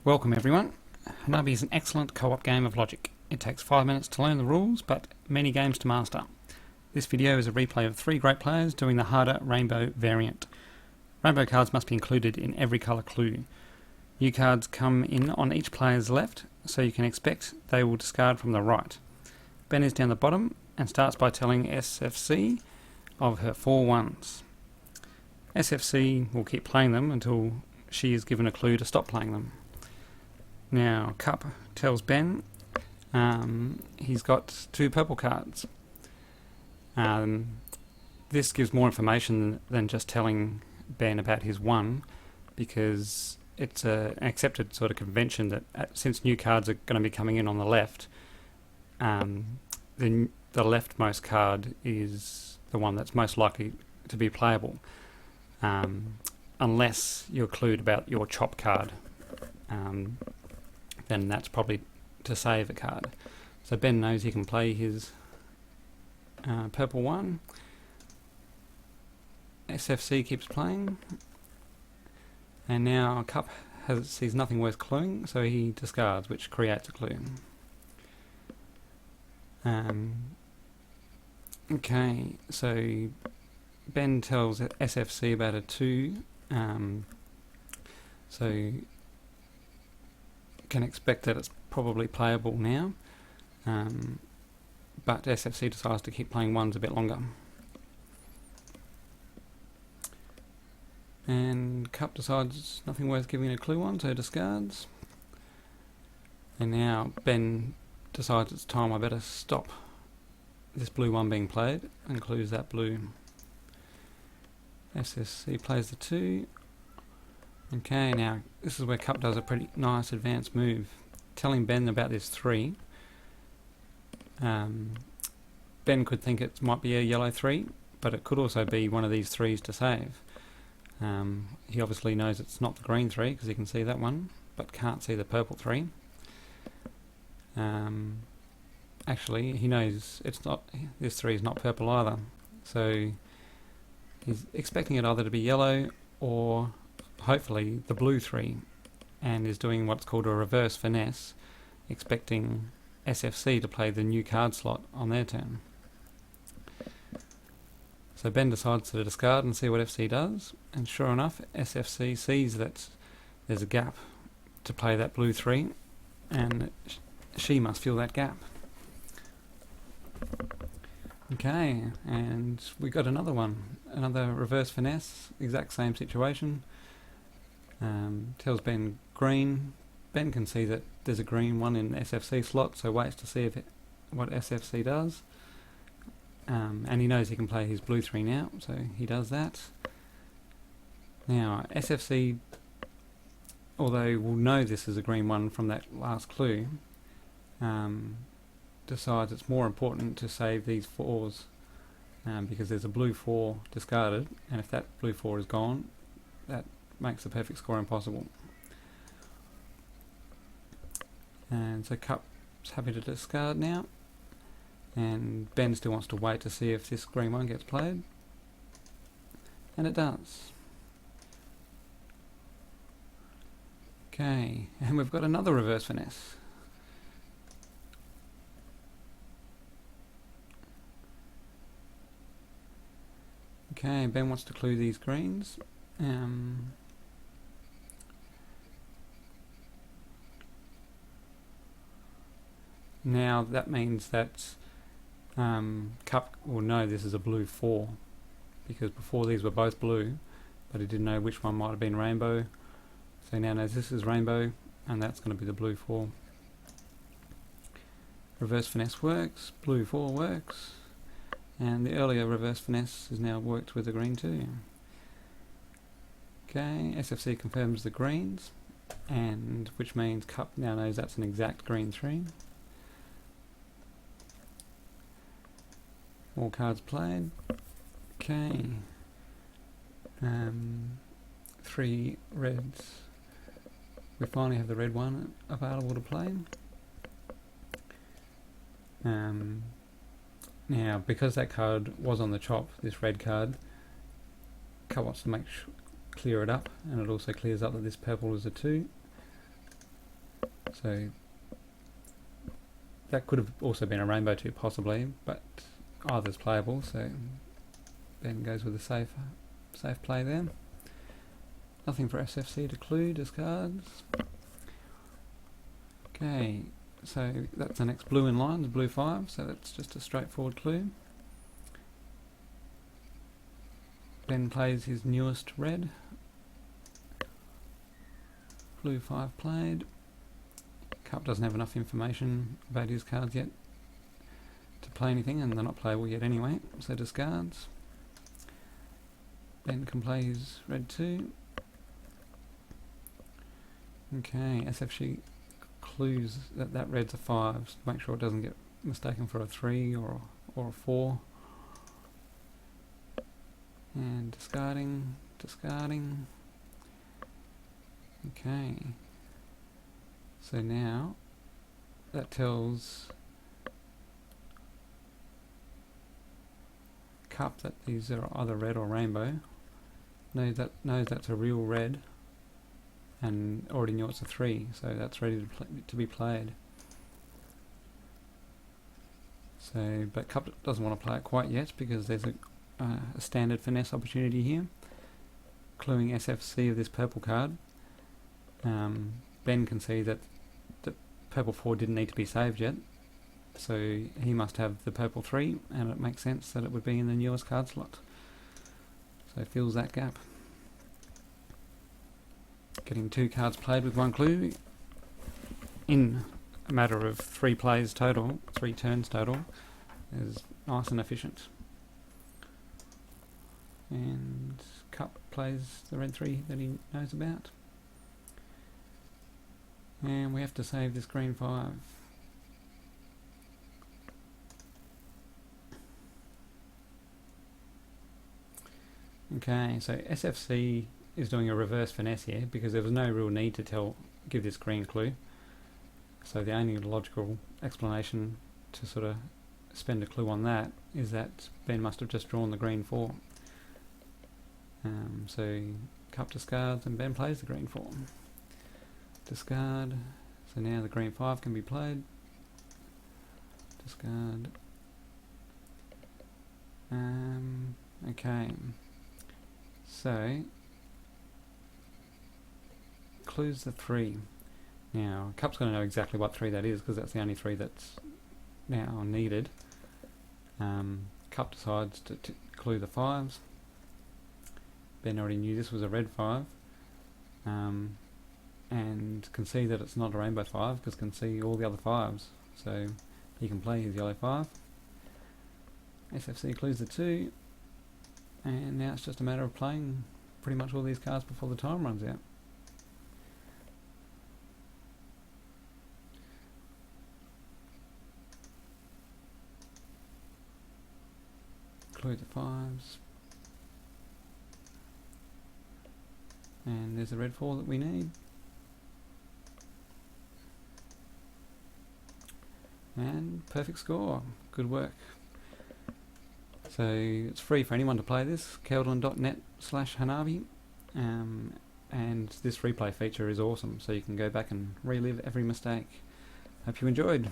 Welcome everyone. Hanabi is an excellent co-op game of Logic. It takes 5 minutes to learn the rules, but many games to master. This video is a replay of 3 great players doing the harder rainbow variant. Rainbow cards must be included in every colour clue. New cards come in on each player's left, so you can expect they will discard from the right. Ben is down the bottom and starts by telling SFC of her 4 ones. SFC will keep playing them until she is given a clue to stop playing them. Now, Cup tells Ben he's got 2 purple cards. This gives more information than just telling Ben about his 1, because it's an accepted sort of convention that since new cards are going to be coming in on the left, the leftmost card is the one that's most likely to be playable, unless you're clued about your chop card. Then that's probably to save a card. So Ben knows he can play his purple 1. SFC keeps playing, and now Cup sees nothing worth cluing, so he discards, which creates a clue. Okay, so Ben tells SFC about a 2, so can expect that it's probably playable now, but SFC decides to keep playing 1s a bit longer. And Cup decides nothing worth giving a clue on, so discards. And now Ben decides it's time, I better stop this blue 1 being played, and clues that blue. SSC plays the 2. Okay, now this is where Cup does a pretty nice advanced move, telling Ben about this 3. Ben could think it might be a yellow 3, but it could also be one of these 3s to save. He obviously knows it's not the green 3 because he can see that one, but can't see the purple 3. Actually, he knows it's not. This 3 is not purple either, so he's expecting it either to be yellow or hopefully the blue 3, and is doing what's called a reverse finesse, expecting SFC to play the new card slot on their turn. So Ben decides to discard and see what FC does, and sure enough, SFC sees that there's a gap to play that blue 3, and she must fill that gap. Okay, and we got another one, another reverse finesse, exact same situation. Tells Ben green. Ben can see that there's a green 1 in the SFC slot, so waits to see what SFC does. And he knows he can play his blue 3 now, so he does that. Now, SFC, although will know this is a green 1 from that last clue, decides it's more important to save these 4s, because there's a blue 4 discarded, and if that blue 4 is gone, that makes the perfect score impossible. And so Cup's happy to discard now, and Ben still wants to wait to see if this green 1 gets played, and it does. Okay, and we've got another reverse finesse. Okay, Ben wants to clue these greens. Now that means that Cup will know this is a blue 4, because before these were both blue, but he didn't know which one might have been rainbow, so he now knows this is rainbow, and that's going to be the blue 4. Reverse finesse works, blue 4 works, and the earlier reverse finesse has now worked with the green 2. Okay, SFC confirms the greens, and which means Cup now knows that's an exact green 3. All cards played. Okay. 3 reds. We finally have the red 1 available to play. Now, because that card was on the chop, this red card, Cup wants to clear it up, and it also clears up that this purple is a 2. So that could have also been a rainbow 2 possibly, but either's playable, so Ben goes with a safe play there. Nothing for SFC to clue, discards. Okay, so that's the next blue in line, the blue 5, so that's just a straightforward clue. Ben plays his newest red. Blue 5 played. Cup doesn't have enough information about his cards yet to play anything, and they're not playable yet anyway, so discards. Ben can play his red 2. Okay, SFC clues that red's a 5, so make sure it doesn't get mistaken for a 3 or a 4. And discarding. Okay, so now that tells Cup that these are either red or rainbow. Knows that's a real red, and already knew it's a 3, so that's ready to be played. So, but Cup doesn't want to play it quite yet because there's a standard finesse opportunity here, cluing SFC of this purple card. Ben can see that the purple 4 didn't need to be saved yet, so he must have the purple 3, and it makes sense that it would be in the newest card slot. So fills that gap. Getting 2 cards played with 1 clue in a matter of 3 plays total, 3 turns total, is nice and efficient. And Cup plays the red 3 that he knows about. And we have to save this green 5. Okay, so SFC is doing a reverse finesse here because there was no real need to give this green clue. So the only logical explanation to sort of spend a clue on that is that Ben must have just drawn the green 4. So Cup discards and Ben plays the green 4. Discard. So now the green 5 can be played. Discard. Okay. So clues the 3. Now Cup's going to know exactly what 3 that is because that's the only 3 that's now needed. Cup decides to clue the 5s. Ben already knew this was a red 5, and can see that it's not a rainbow 5 because can see all the other 5s, so he can play his yellow 5. SFC clues the 2, and now it's just a matter of playing pretty much all these cards before the time runs out. Clue the 5s. And there's a red 4 that we need. And perfect score. Good work. So it's free for anyone to play this. Keldon.net/Hanabi. And this replay feature is awesome, so you can go back and relive every mistake. Hope you enjoyed.